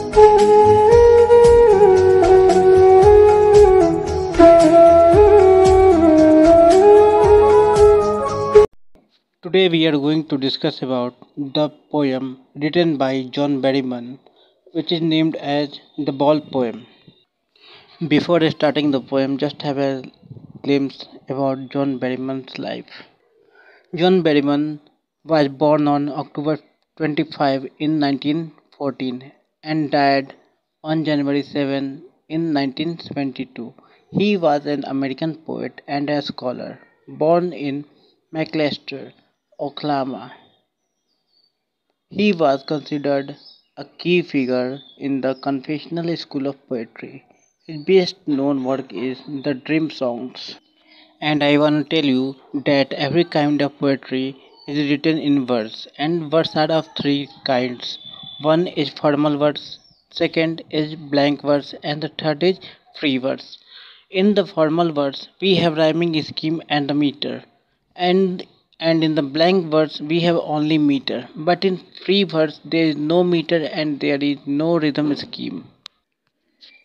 Today we are going to discuss about the poem written by John Berryman, which is named as the Ball Poem. Before starting the poem, just have a glimpse about John Berryman's life. John Berryman was born on October 25 in 1914 and died on January 7 in 1972. He was an American poet and a scholar, born in McAlester, Oklahoma. He was considered a key figure in the confessional school of poetry. His best known work is the Dream Songs. And I want to tell you that every kind of poetry is written in verse, and verse are of three kinds. One is formal verse, second is blank verse, and the third is free verse. In the formal verse, we have rhyming scheme and the meter, and and in the blank verse we have only meter. But in free verse there is no meter and there is no rhythm scheme.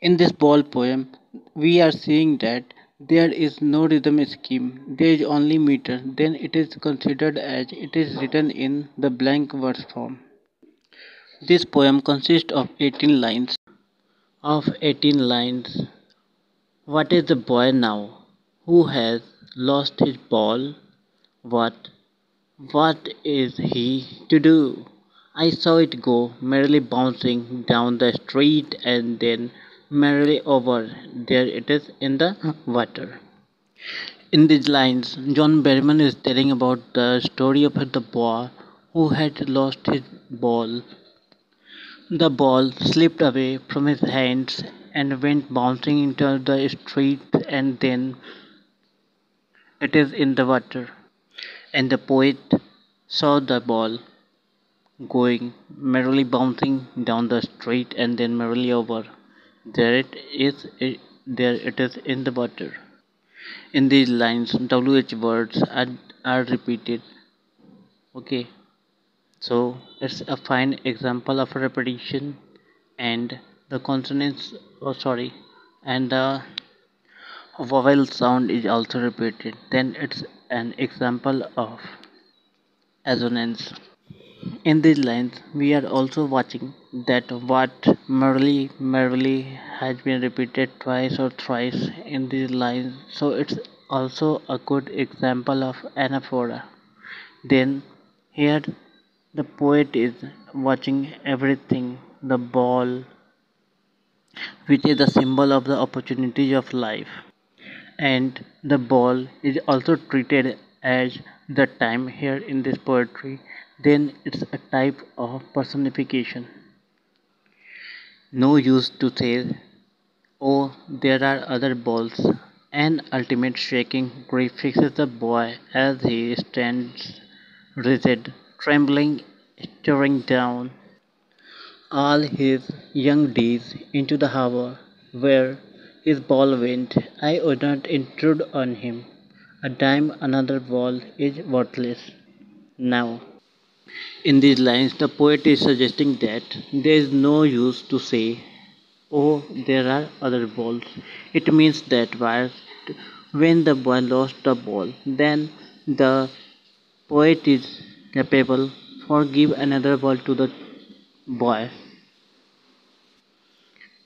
In this ball poem, we are seeing that there is no rhythm scheme, there is only meter, then it is considered as it is written in the blank verse form. This poem consists of 18 lines. Of 18 lines, what is the boy now who has lost his ball? What, what is he to do? I saw it go merrily bouncing down the street and then merrily over. There it is in the water. In these lines, John Berryman is telling about the story of the boy who had lost his ball. The ball slipped away from his hands and went bouncing into the street and then it is in the water. And the poet saw the ball going merrily bouncing down the street and then merrily over. There it is, there it is in the water. In these lines, WH words are repeated. Okay, so it's a fine example of repetition, and the consonants, and the vowel sound is also repeated. Then it's an example of assonance. In these lines, we are also watching that what merrily has been repeated twice or thrice in these lines, so it's also a good example of anaphora. Then here the poet is watching everything, the ball, which is the symbol of the opportunities of life, and the ball is also treated as the time here in this poetry. Then it's a type of personification. No use to say, oh, there are other balls. An ultimate shaking grief fixes the boy as he stands rigid, trembling, staring down all his young days into the harbor where his ball went. I would not intrude on him. A dime another ball is worthless now. In these lines, the poet is suggesting that there is no use to say, oh, there are other balls. It means that when the boy lost the ball, then the poet is capable for give another ball to the boy.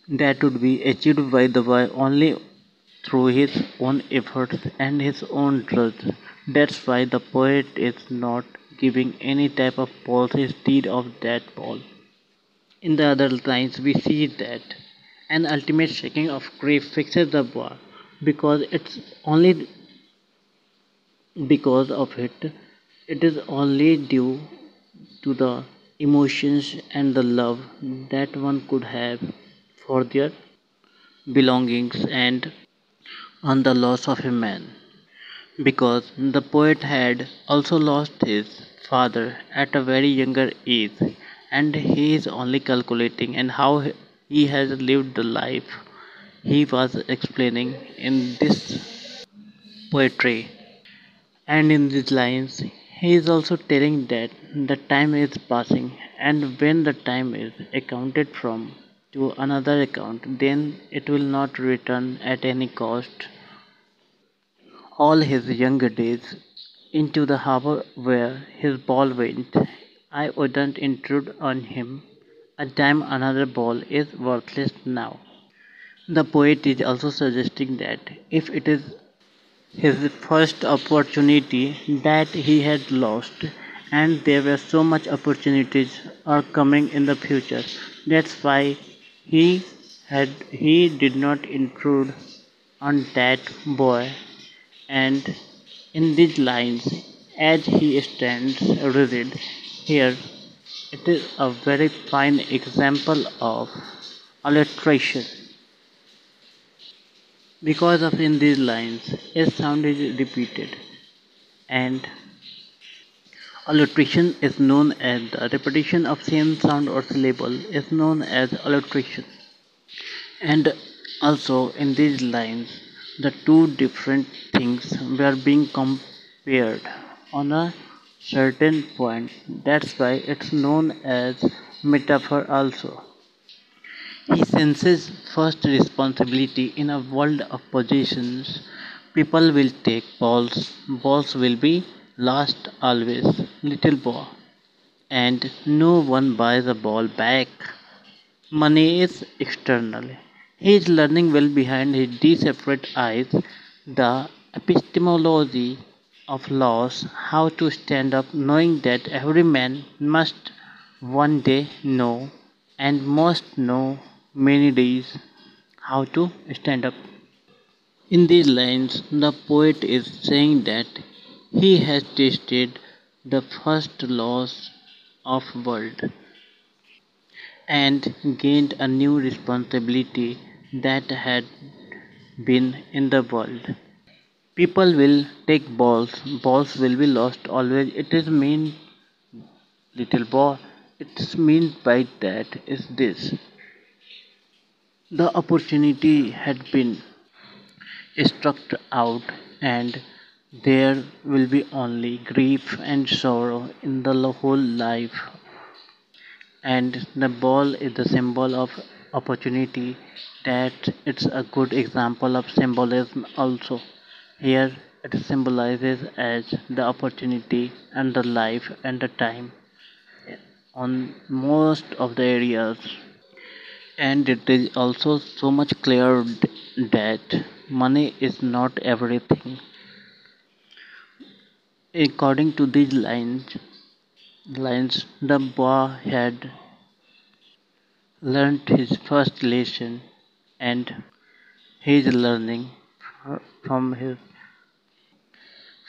That would be achieved by the boy only through his own efforts and his own trust. That's why the poet is not giving any type of policy instead of that ball. In the other lines, we see that an ultimate shaking of grief fixes the boy because it's only because of it. It is only due to the emotions and the love that one could have for their belongings and on the loss of a man. Because the poet had also lost his father at a very younger age, and he is only calculating and how he has lived the life he was explaining in this poetry. And in these lines, he is also telling that the time is passing, and when the time is accounted from, to another account, then it will not return at any cost all his younger days into the harbor where his ball went. I wouldn't intrude on him a time another ball is worthless now. The poet is also suggesting that if it is his first opportunity that he had lost and there were so much opportunities are coming in the future, that's why he he did not intrude on that boy. And in these lines, as he stands rigid here, it is a very fine example of alliteration. Because of in these lines, a sound is repeated, and alliteration is known as the repetition of same sound or syllable is known as alliteration. And also in these lines, the two different things were being compared on a certain point. That's why it's known as metaphor also. He senses first responsibility in a world of possessions. People will take balls, balls will be lost always, little boy. And no one buys a ball back. Money is external. He is learning well behind his separate eyes the epistemology of loss, how to stand up, knowing that every man must one day know and must know many days how to stand up. In these lines, the poet is saying that he has tasted the first loss of world and gained a new responsibility that had been in the world. People will take balls, balls will be lost always. It is mean little boy. It's mean by that is this. The opportunity had been struck out and there will be only grief and sorrow in the whole life, and the ball is the symbol of opportunity, that it's a good example of symbolism also. Here it symbolizes as the opportunity and the life and the time on most of the areas, and it is also so much clear that money is not everything. According to these lines the boy had learnt his first lesson, and he is learning from his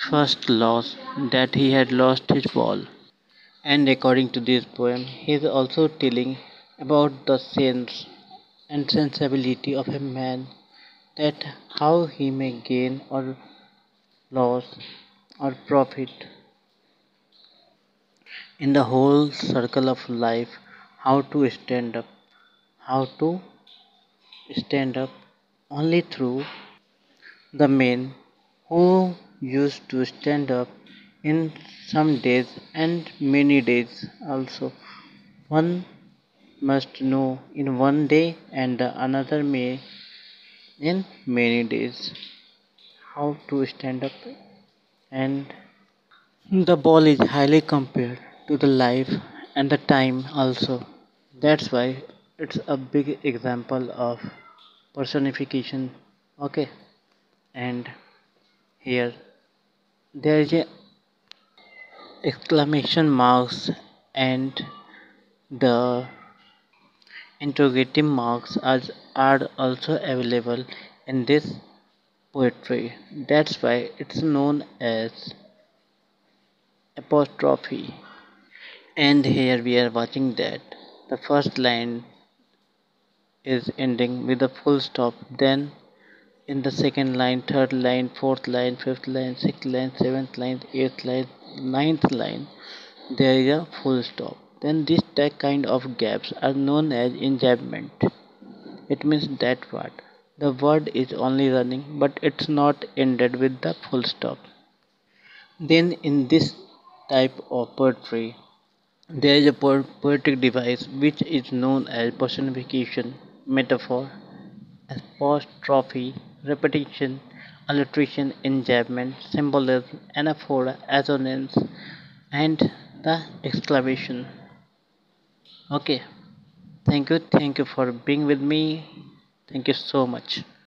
first loss that he had lost his ball. And according to this poem, he is also telling about the sense and sensibility of a man, that how he may gain or lose or profit in the whole circle of life, how to stand up, how to stand up only through the men who used to stand up in some days and many days also. One must know in one day and the another may in many days how to stand up, and the ball is highly compared to the life and the time also. That's why it's a big example of personification. Okay, and here there is a exclamation marks and the interrogative marks are also available in this poetry. That's why it's known as apostrophe. And here we are watching that the first line is ending with a full stop. Then in the second line, third line, fourth line, fifth line, sixth line, seventh line, eighth line, ninth line, there is a full stop. Then this kind of gaps are known as enjambment. It means that what the word is only running, but it's not ended with the full stop. Then in this type of poetry, There is a poetic device which is known as personification, metaphor, apostrophe, repetition, alliteration, enjambment, symbolism, anaphora, assonance, and the exclamation. Okay, thank you for being with me. Thank you so much.